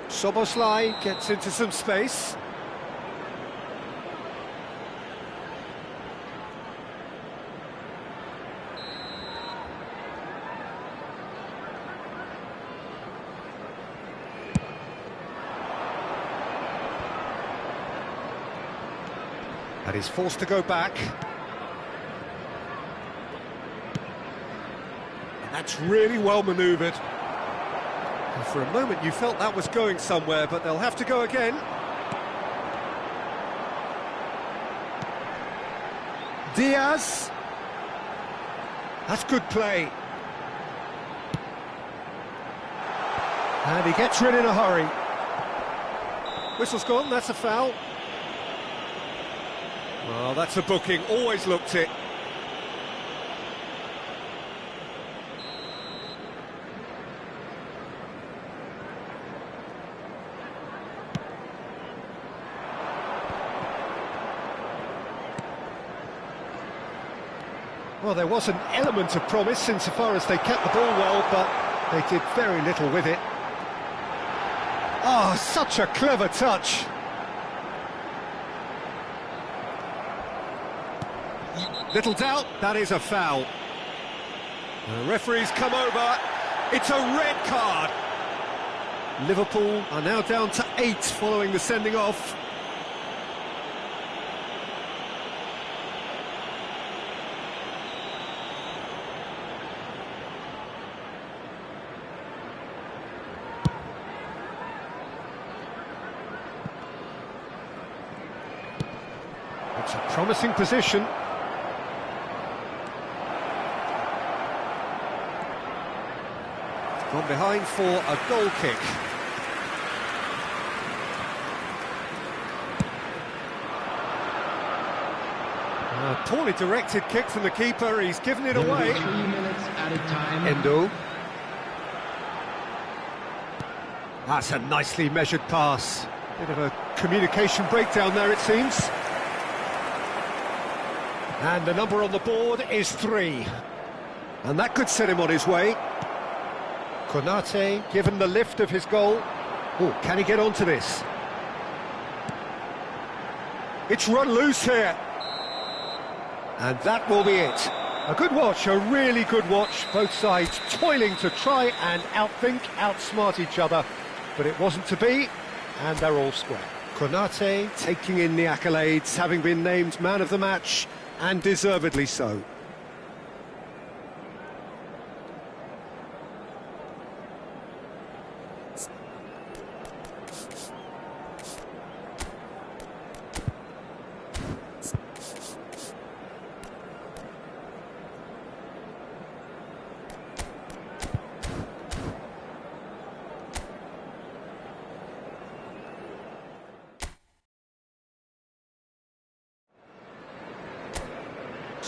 Speaker 1: Szoboszlai gets into some space. And he's forced to go back. And that's really well manoeuvred. And for a moment you felt that was going somewhere, but they'll have to go again. Diaz. That's good play. And he gets rid in a hurry. Whistle's gone, that's a foul. Well, that's a booking, always looked it. Well, there was an element of promise insofar as they kept the ball well, but they did very little with it. Oh, such a clever touch. Little doubt, that is a foul. The referee's come over. It's a red card. Liverpool are now down to 8 following the sending off. It's a promising position. Gone behind for a goal kick. A poorly directed kick from the keeper, he's given it away.
Speaker 4: 3 minutes at a time.
Speaker 1: Endo. That's a nicely measured pass. Bit of a communication breakdown there, it seems. And the number on the board is 3. And that could set him on his way. Konate given the lift of his goal. Oh, can he get onto this? It's run loose here. And that will be it. A good watch, a really good watch. Both sides toiling to try and outthink, outsmart each other. But it wasn't to be, and they're all square. Konate taking in the accolades, having been named man of the match, and deservedly so.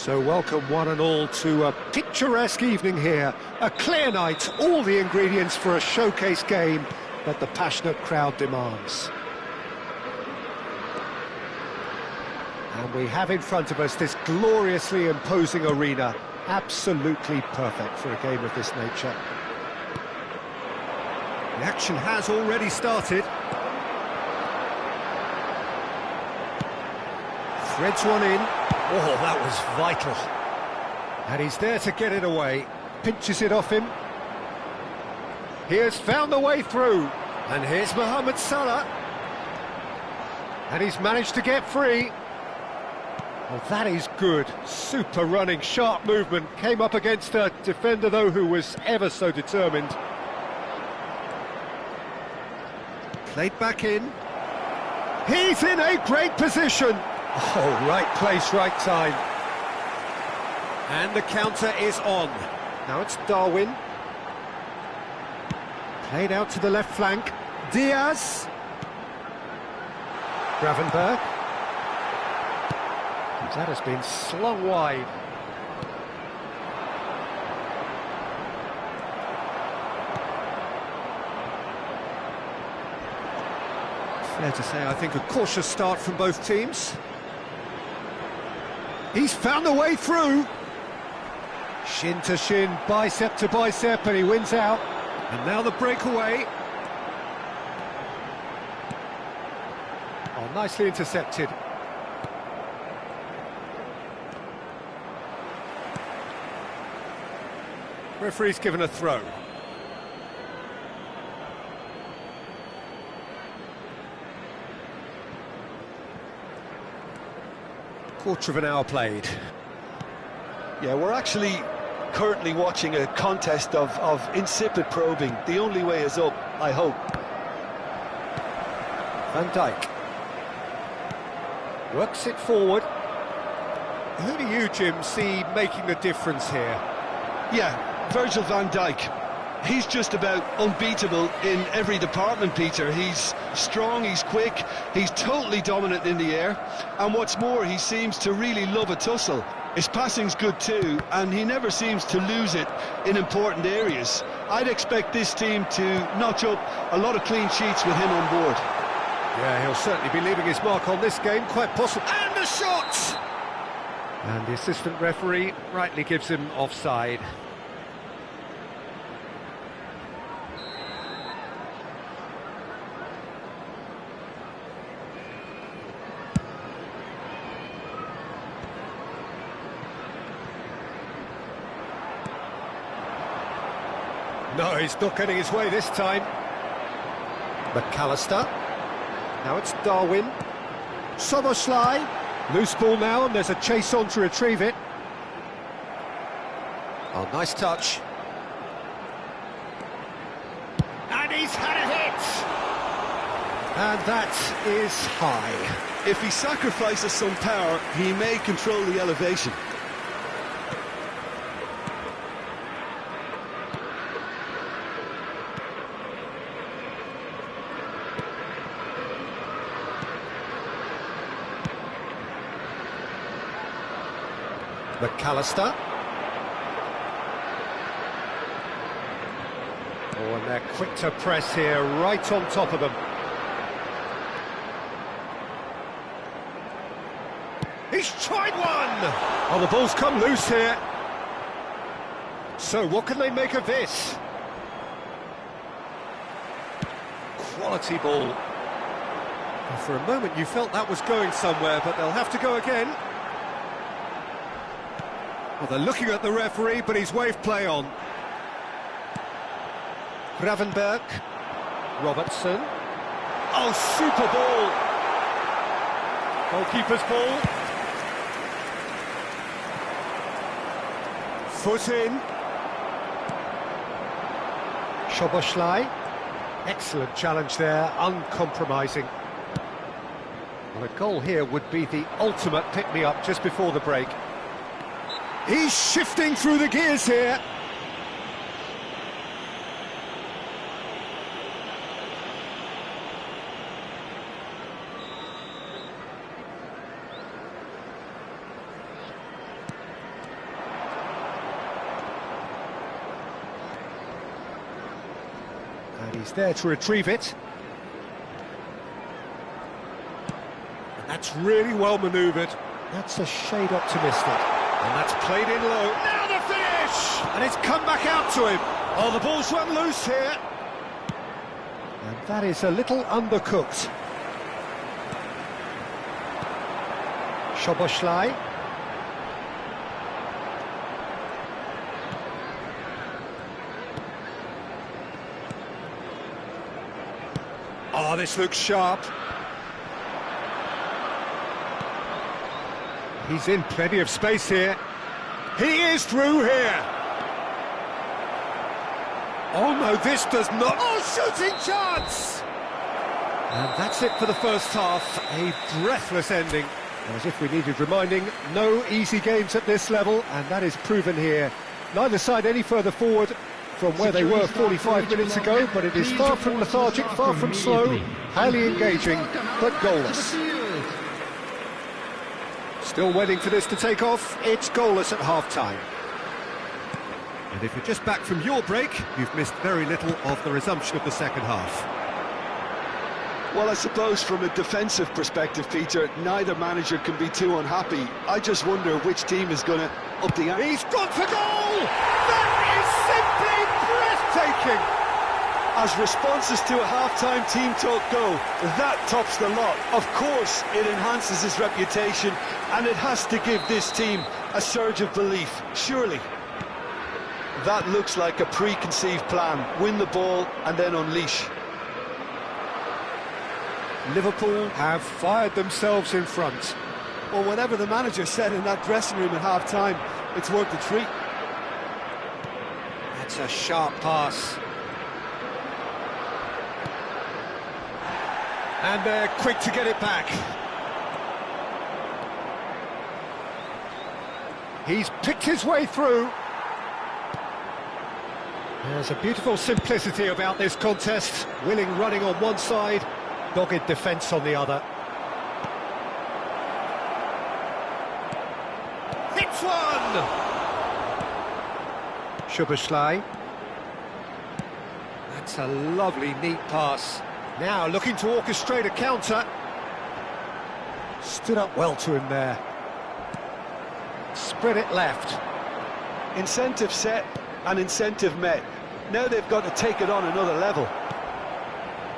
Speaker 1: So welcome one and all to a picturesque evening here. A clear night, all the ingredients for a showcase game that the passionate crowd demands. And we have in front of us this gloriously imposing arena, absolutely perfect for a game of this nature. The action has already started. Threads one in. Oh, that was vital. And he's there to get it away. Pinches it off him. He has found the way through. And here's Mohamed Salah. And he's managed to get free. Oh, that is good. Super running, sharp movement. Came up against a defender, though, who was ever so determined. Played back in. He's in a great position. Oh, right place, right time. And the counter is on. Now it's Darwin. Played out to the left flank. Diaz. Gravenberg. That has been slung wide. Fair to say, I think, a cautious start from both teams. He's found the way through. Shin to shin, bicep to bicep, and he wins out. And now the breakaway. Oh, nicely intercepted. Referee's given a throw. Quarter of an hour played.
Speaker 2: Yeah, we're actually currently watching a contest of insipid probing. The only way is up, I hope.
Speaker 1: Van Dijk works it forward. Who do you, Jim, see making the difference here?
Speaker 2: Yeah, Virgil van Dijk. He's just about unbeatable in every department, Peter. He's strong, he's quick, he's totally dominant in the air, and what's more, he seems to really love a tussle. His passing's good too, and he never seems to lose it in important areas. I'd expect this team to notch up a lot of clean sheets with him on board.
Speaker 1: Yeah, he'll certainly be leaving his mark on this game, quite possible. And the shot! And the assistant referee rightly gives him offside. No, he's not getting his way this time. McAllister. Now it's Darwin. Soboslai. Loose ball now, and there's a chase on to retrieve it. Oh, nice touch. And he's had a hit! And that is high.
Speaker 2: If he sacrifices some power, he may control the elevation.
Speaker 1: McAllister. Oh, and they're quick to press here, right on top of them. He's tried one! Oh, the ball's come loose here. So, what can they make of this? Quality ball. Well, for a moment you felt that was going somewhere, but they'll have to go again. Well, they're looking at the referee, but he's waved play on. Gravenberg. Robertson. Oh, super ball! Goalkeeper's ball. Foot in. Soboslai. Excellent challenge there, uncompromising. Well, a goal here would be the ultimate pick-me-up just before the break. He's shifting through the gears here. And he's there to retrieve it. And that's really well manoeuvred. That's a shade optimistic. And that's played in low. Now the finish! And it's come back out to him. Oh, the ball's run loose here. And that is a little undercooked. Szoboszlai. Oh, this looks sharp. He's in plenty of space here. He is through here. Oh no, this does not... Oh, shooting chance! And that's it for the first half. A breathless ending. As if we needed reminding, no easy games at this level, and that is proven here. Neither side any further forward from where they were 45 minutes ago, but it is far from lethargic, far from slow, highly engaging, but goalless. Still waiting for this to take off. It's goalless at half-time. And if you're just back from your break, you've missed very little of the resumption of the second half.
Speaker 2: Well, I suppose from a defensive perspective, Peter, neither manager can be too unhappy. I just wonder which team is going to up the ante.
Speaker 1: He's gone for goal! That is simply breathtaking!
Speaker 2: As responses to a half-time team talk go, that tops the lot. Of course, it enhances his reputation, and it has to give this team a surge of belief, surely. That looks like a preconceived plan. Win the ball and then unleash.
Speaker 1: Liverpool have fired themselves in front.
Speaker 2: Well, whatever the manager said in that dressing room at half-time, it's worth the treat.
Speaker 1: That's a sharp pass. And they're quick to get it back. He's picked his way through. There's a beautiful simplicity about this contest. Willing running on one side, dogged defence on the other. Hits one! Szoboszlai. That's a lovely, neat pass. Now looking to orchestrate a counter. Stood up well to him there. Spread it left.
Speaker 2: Incentive set and incentive met. Now they've got to take it on another level.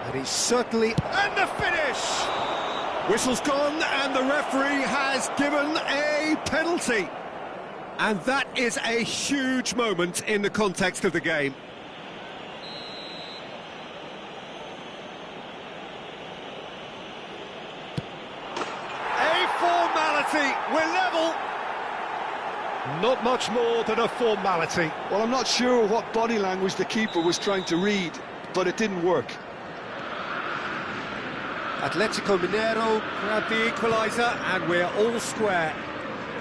Speaker 1: And he's certainly... And the finish! Whistle's gone and the referee has given a penalty. And that is a huge moment in the context of the game. A formality. We're level. Not much more than a formality.
Speaker 2: Well, I'm not sure what body language the keeper was trying to read, but it didn't work.
Speaker 1: Atletico Mineiro grabbed the equaliser and we're all square.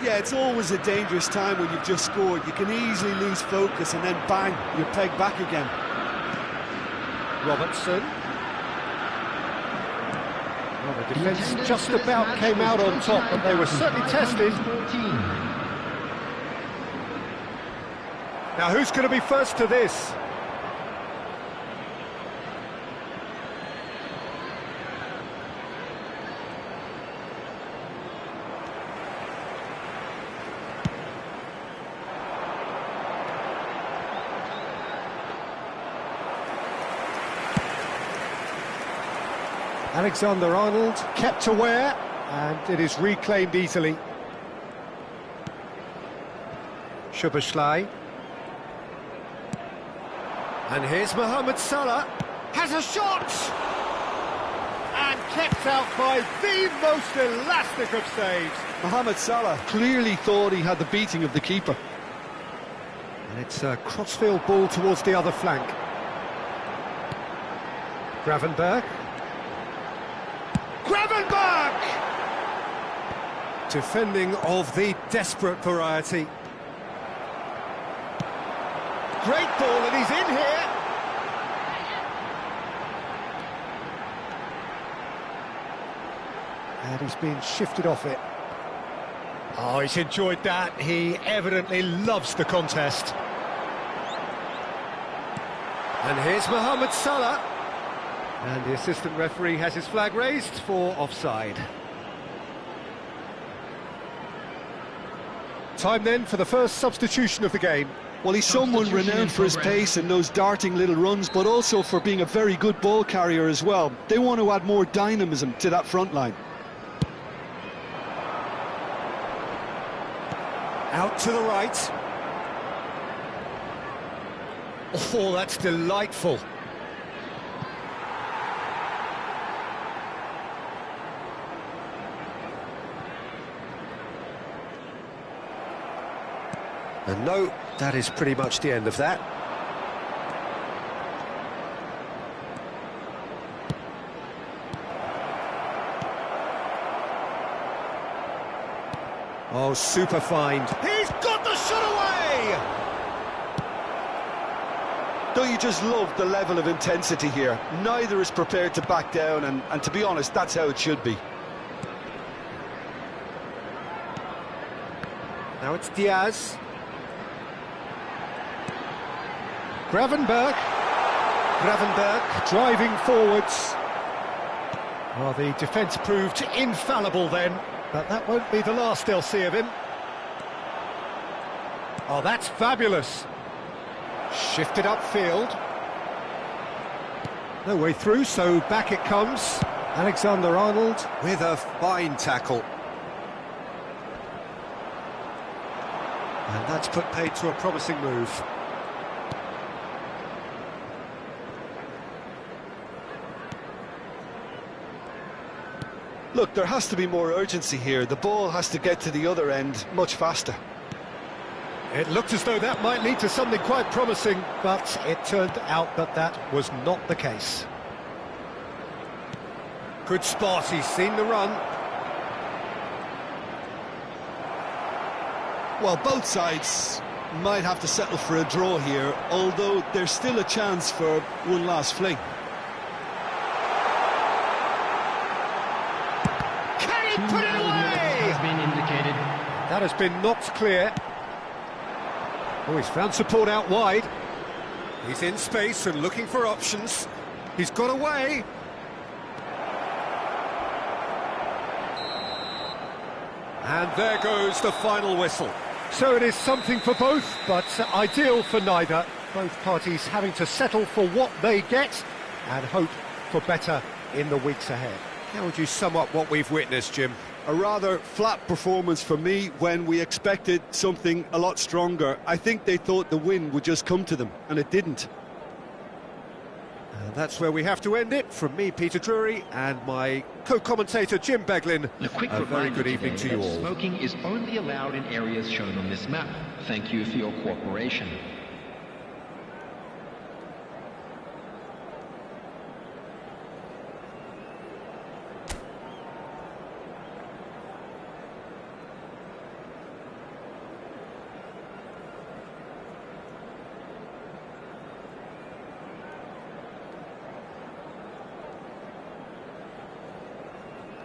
Speaker 2: Yeah, it's always a dangerous time when you've just scored. You can easily lose focus and then bang, you're pegged back again.
Speaker 1: Robertson. Well, the defence just about came out on top, but they were certainly tested. Now, who's going to be first to this? Alexander-Arnold kept aware, and it is reclaimed easily. Szoboszlai. And here's Mohamed Salah, has a shot! And kept out by the most elastic of saves.
Speaker 2: Mohamed Salah clearly thought he had the beating of the keeper.
Speaker 1: And it's a crossfield ball towards the other flank. Gravenberg. Gravenberg! Defending of the desperate variety. Great ball, and he's in here. And he's been shifted off it. Oh, he's enjoyed that. He evidently loves the contest. And here's Mohamed Salah. And the assistant referee has his flag raised for offside. Time then for the first substitution of the game.
Speaker 2: Well, he's someone renowned for his pace and those darting little runs, but also for being a very good ball carrier as well. They want to add more dynamism to that front line.
Speaker 1: Out to the right. Oh, that's delightful. And no, that is pretty much the end of that. Oh, super find. He's got the shot away!
Speaker 2: Don't you just love the level of intensity here? Neither is prepared to back down, and to be honest, that's how it should be.
Speaker 1: Now it's Diaz. Gravenberg driving forwards. Well, the defence proved infallible then, but that won't be the last they'll see of him. Oh, that's fabulous. Shifted upfield. No way through, so back it comes. Alexander-Arnold with a fine tackle. And that's put paid to a promising move.
Speaker 2: Look, there has to be more urgency here. The ball has to get to the other end much faster.
Speaker 1: It looked as though that might lead to something quite promising, but it turned out that that was not the case. Good spot, he's seen the run.
Speaker 2: Well, both sides might have to settle for a draw here, although there's still a chance for one last fling.
Speaker 1: Put it away!
Speaker 4: Has been indicated.
Speaker 1: That has been knocked clear. Oh, he's found support out wide. He's in space and looking for options. He's got away. And there goes the final whistle. So it is something for both, but ideal for neither. Both parties having to settle for what they get and hope for better in the weeks ahead. How would you sum up what we've witnessed, Jim?
Speaker 2: A rather flat performance for me when we expected something a lot stronger. I think they thought the win would just come to them, and it didn't.
Speaker 1: And that's where we have to end it. From me, Peter Drury, and my co-commentator, Jim Beglin. A very good evening to you all.
Speaker 4: Smoking is only allowed in areas shown on this map. Thank you for your cooperation.